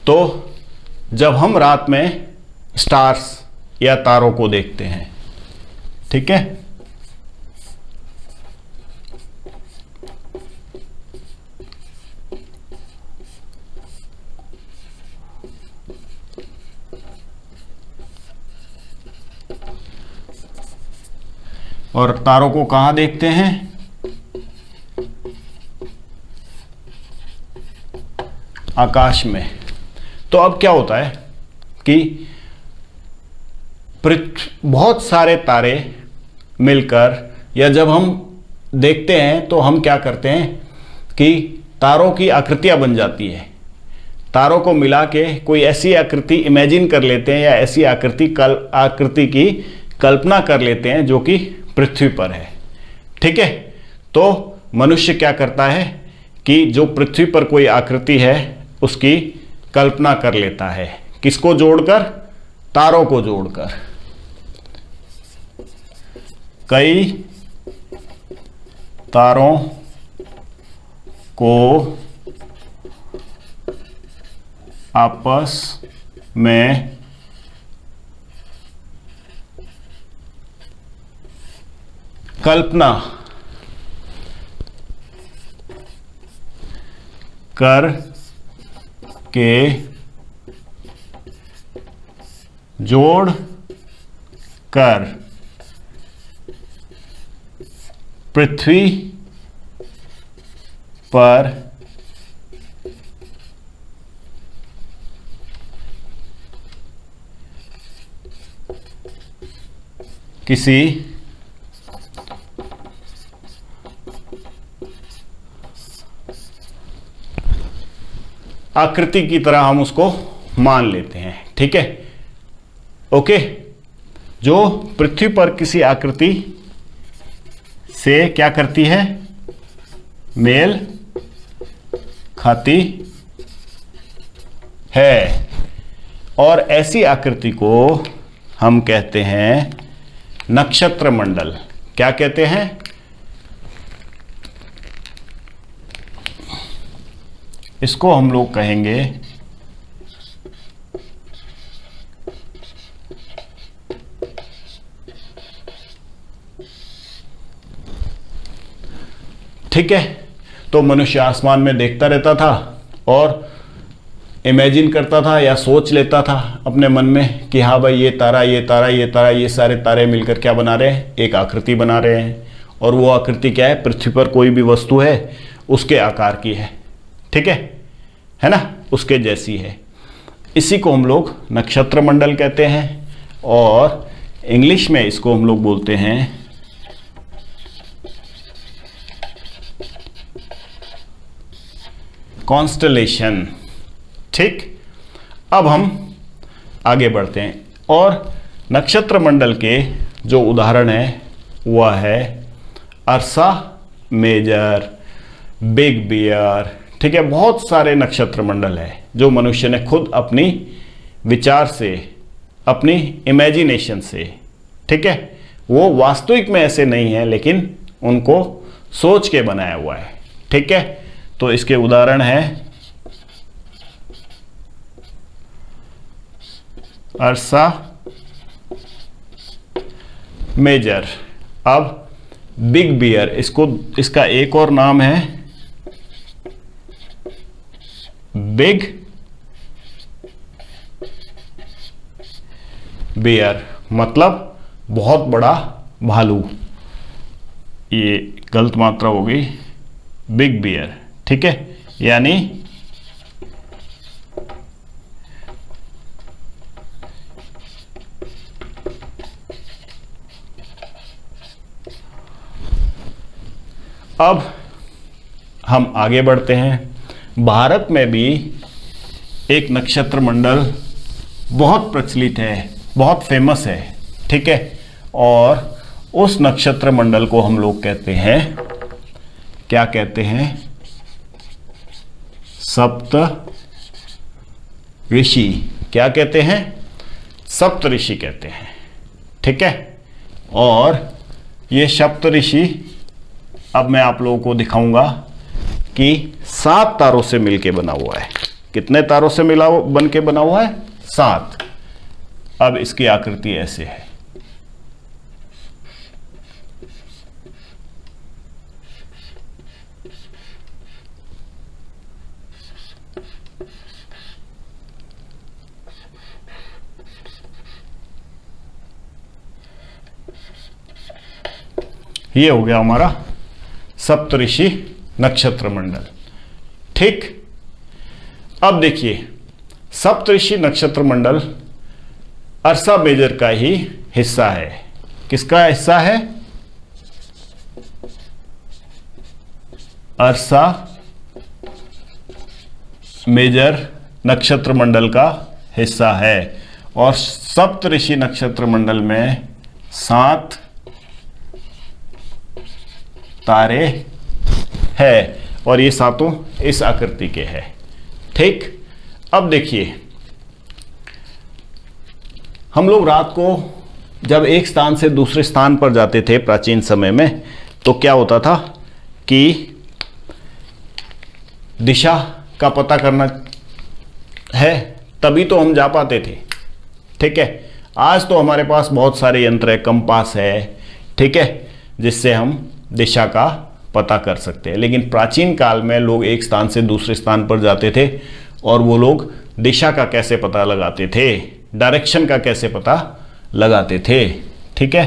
तो जब हम रात में स्टार्स या तारों को देखते हैं, ठीक है, और तारों को कहां देखते हैं? आकाश में। तो अब क्या होता है कि बहुत सारे तारे मिलकर, या जब हम देखते हैं तो हम क्या करते हैं कि तारों की आकृतियां बन जाती है। तारों को मिला के कोई ऐसी आकृति इमेजिन कर लेते हैं, या ऐसी आकृति की कल्पना कर लेते हैं जो कि पृथ्वी पर है। ठीक है, तो मनुष्य क्या करता है कि जो पृथ्वी पर कोई आकृति है उसकी कल्पना कर लेता है। किसको जोड़कर? तारों को जोड़कर। कई तारों को आपस में कल्पना कर के जोड़ कर पृथ्वी पर किसी आकृति की तरह हम उसको मान लेते हैं। ठीक है, ओके। जो पृथ्वी पर किसी आकृति से क्या करती है? मेल खाती है, और ऐसी आकृति को हम कहते हैं नक्षत्र मंडल। क्या कहते हैं? इसको हम लोग कहेंगे ठीक है। तो मनुष्य आसमान में देखता रहता था और इमेजिन करता था या सोच लेता था अपने मन में कि हाँ भाई ये तारा, ये तारा, ये तारा, ये सारे तारे मिलकर क्या बना रहे हैं? एक आकृति बना रहे हैं। और वो आकृति क्या है? पृथ्वी पर कोई भी वस्तु है उसके आकार की है। ठीक है ना, उसके जैसी है। इसी को हम लोग नक्षत्र मंडल कहते हैं, और इंग्लिश में इसको हम लोग बोलते हैं कॉन्स्टलेशन। ठीक, अब हम आगे बढ़ते हैं, और नक्षत्र मंडल के जो उदाहरण है वह है अर्सा मेजर, बिग बियर। ठीक है, बहुत सारे नक्षत्र मंडल है जो मनुष्य ने खुद अपनी विचार से, अपनी इमेजिनेशन से, ठीक है, वो वास्तविक में ऐसे नहीं है लेकिन उनको सोच के बनाया हुआ है। ठीक है, तो इसके उदाहरण है अर्सा मेजर। अब बिग बियर, इसका एक और नाम है बिग बियर, मतलब बहुत बड़ा भालू। ये गलत मात्रा हो गई, बिग बियर। ठीक है, यानी अब हम आगे बढ़ते हैं। भारत में भी एक नक्षत्र मंडल बहुत प्रचलित है, बहुत फेमस है। ठीक है, और उस नक्षत्र मंडल को हम लोग कहते हैं, क्या कहते हैं? सप्त ऋषि। क्या कहते हैं? सप्त ऋषि कहते हैं। ठीक है, और ये सप्त ऋषि अब मैं आप लोगों को दिखाऊंगा कि 7 तारों से मिलके बना हुआ है। कितने तारों से मिला बन के बना हुआ है? 7। अब इसकी आकृति ऐसे है। ये हो गया हमारा सप्तऋषि नक्षत्र मंडल। ठीक, अब देखिए सप्तऋषि नक्षत्र मंडल अर्सा मेजर का ही हिस्सा है। किसका हिस्सा है? अर्सा मेजर नक्षत्र मंडल का हिस्सा है। और सप्तऋषि नक्षत्र मंडल में 7 तारे है और ये सातों इस आकृति के हैं। ठीक, अब देखिए हम लोग रात को जब एक स्थान से दूसरे स्थान पर जाते थे प्राचीन समय में, तो क्या होता था कि दिशा का पता करना है तभी तो हम जा पाते थे। ठीक है, आज तो हमारे पास बहुत सारे यंत्र है, कंपास है, ठीक है, जिससे हम दिशा का पता कर सकते हैं। लेकिन प्राचीन काल में लोग एक स्थान से दूसरे स्थान पर जाते थे और वो लोग दिशा का कैसे पता लगाते थे, डायरेक्शन का कैसे पता लगाते थे। ठीक है,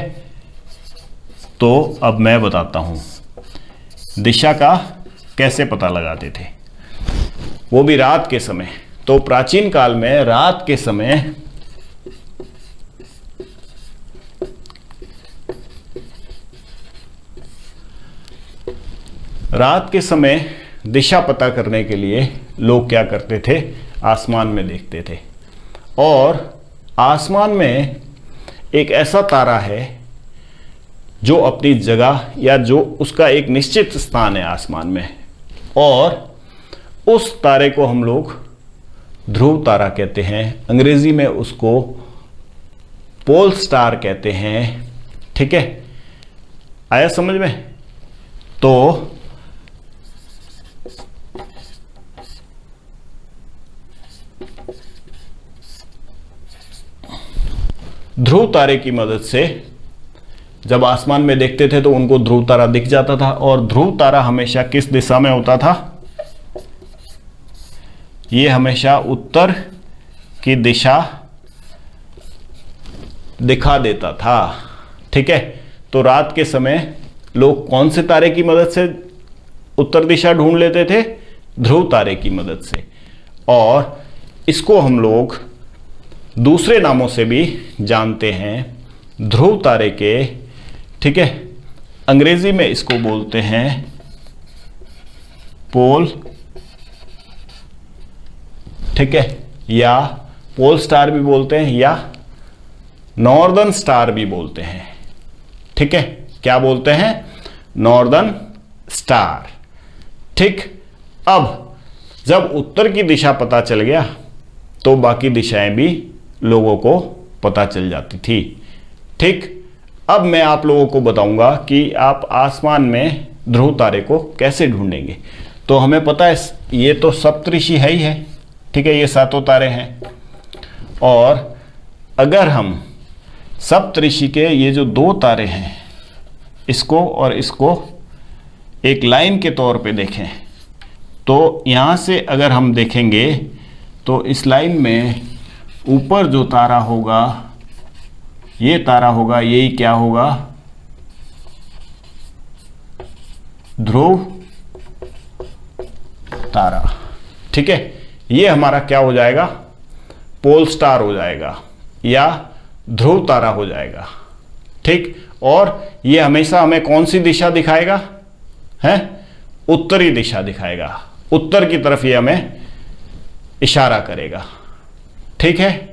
तो अब मैं बताता हूं दिशा का कैसे पता लगाते थे, वो भी रात के समय। तो प्राचीन काल में रात के समय दिशा पता करने के लिए लोग क्या करते थे, आसमान में देखते थे। और आसमान में एक ऐसा तारा है जो अपनी जगह या जो उसका एक निश्चित स्थान है आसमान में, और उस तारे को हम लोग ध्रुव तारा कहते हैं। अंग्रेजी में उसको पोल स्टार कहते हैं। ठीक है, आया समझ में? तो ध्रुव तारे की मदद से जब आसमान में देखते थे तो उनको ध्रुव तारा दिख जाता था। और ध्रुव तारा हमेशा किस दिशा में होता था? ये हमेशा उत्तर की दिशा दिखा देता था। ठीक है, तो रात के समय लोग कौन से तारे की मदद से उत्तर दिशा ढूंढ लेते थे? ध्रुव तारे की मदद से। और इसको हम लोग दूसरे नामों से भी जानते हैं ध्रुव तारे के। ठीक है, अंग्रेजी में इसको बोलते हैं पोल, ठीक है, या पोल स्टार भी बोलते हैं या नॉर्दर्न स्टार भी बोलते हैं। ठीक है, क्या बोलते हैं? Northern star. ठीक, अब जब उत्तर की दिशा पता चल गया तो बाकी दिशाएं भी लोगों को पता चल जाती थी। ठीक, अब मैं आप लोगों को बताऊंगा कि आप आसमान में ध्रुव तारे को कैसे ढूंढेंगे। तो हमें पता है ये तो सप्तऋषि है ही है। ठीक है, ये सातों तारे हैं। और अगर हम सप्तऋषि के ये जो 2 तारे हैं, इसको और इसको एक लाइन के तौर पे देखें, तो यहाँ से अगर हम देखेंगे तो इस लाइन में ऊपर जो तारा होगा, ये तारा होगा, यही क्या होगा? ध्रुव तारा। ठीक है, ये हमारा क्या हो जाएगा? पोल स्टार हो जाएगा या ध्रुव तारा हो जाएगा। ठीक, और ये हमेशा हमें कौन सी दिशा दिखाएगा? है उत्तरी दिशा दिखाएगा। उत्तर की तरफ ये हमें इशारा करेगा। ठीक है।